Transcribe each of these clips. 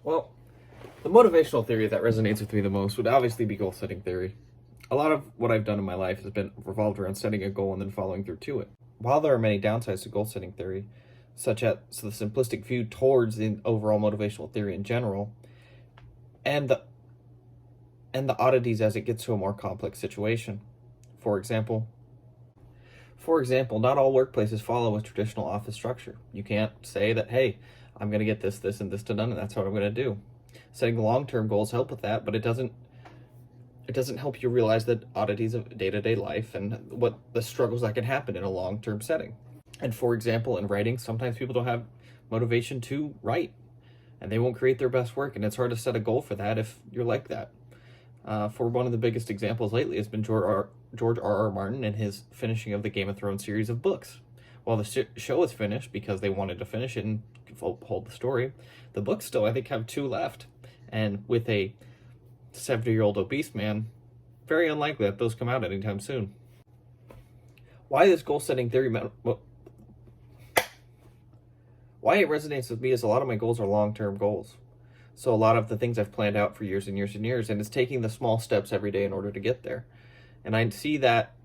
Well, the motivational theory that resonates with me the most would obviously be goal setting theory. A lot of what I've done in my life has been revolved around setting a goal and then following through to it. While there are many downsides to goal setting theory, such as the simplistic view towards the overall motivational theory in general, and the oddities as it gets to a more complex situation. For example, not all workplaces follow a traditional office structure. You can't say that, hey, I'm going to get this, this, and this done, and that's what I'm going to do. Setting long-term goals help with that, but it doesn't help you realize the oddities of day-to-day life and what the struggles that can happen in a long-term setting. And for example, in writing, sometimes people don't have motivation to write, and they won't create their best work, and it's hard to set a goal for that if you're like that. For one of the biggest examples lately has been George R.R. Martin and his finishing of the Game of Thrones series of books. While the show is finished because they wanted to finish it and hold the story, the books still, I think, have 2 left. And with a 70-year-old obese man, very unlikely that those come out anytime soon. Why this goal-setting theory why it resonates with me is a lot of my goals are long-term goals. So a lot of the things I've planned out for years and years and years, and it's taking the small steps every day in order to get there. And I see that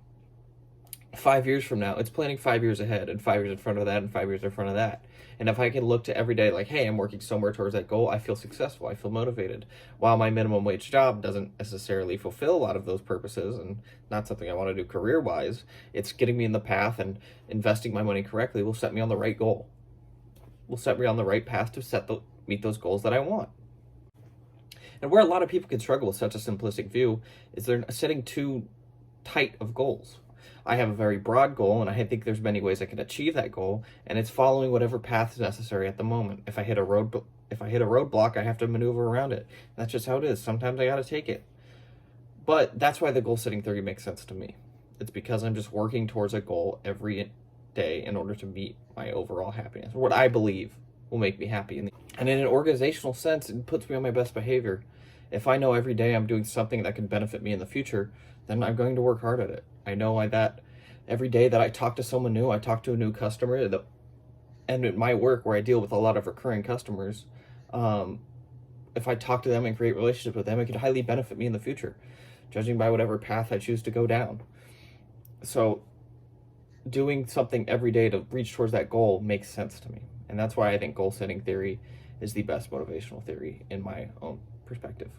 5 years from now, it's planning 5 years ahead, and 5 years in front of that, and 5 years in front of that. And if I can look to every day like, hey, I'm working somewhere towards that goal, I feel successful, I feel motivated. While my minimum wage job doesn't necessarily fulfill a lot of those purposes, and not something I want to do career-wise, it's getting me in the path, and investing my money correctly will set me on the right goal. Will set me on the right path to meet those goals that I want. And where a lot of people can struggle with such a simplistic view is they're setting too tight of goals. I have a very broad goal, and I think there's many ways I can achieve that goal, and it's following whatever path is necessary at the moment. If I hit a roadblock, I have to maneuver around it. That's just how it is. Sometimes I got to take it. But that's why the goal setting theory makes sense to me. It's because I'm just working towards a goal every day in order to meet my overall happiness, what I believe will make me happy. And in an organizational sense, it puts me on my best behavior. If I know every day I'm doing something that can benefit me in the future, then I'm going to work hard at it. I know that every day that I talk to someone new, I talk to a new customer, and in my work where I deal with a lot of recurring customers, if I talk to them and create relationships with them, it could highly benefit me in the future, judging by whatever path I choose to go down. So doing something every day to reach towards that goal makes sense to me. And that's why I think goal setting theory is the best motivational theory in my own perspective.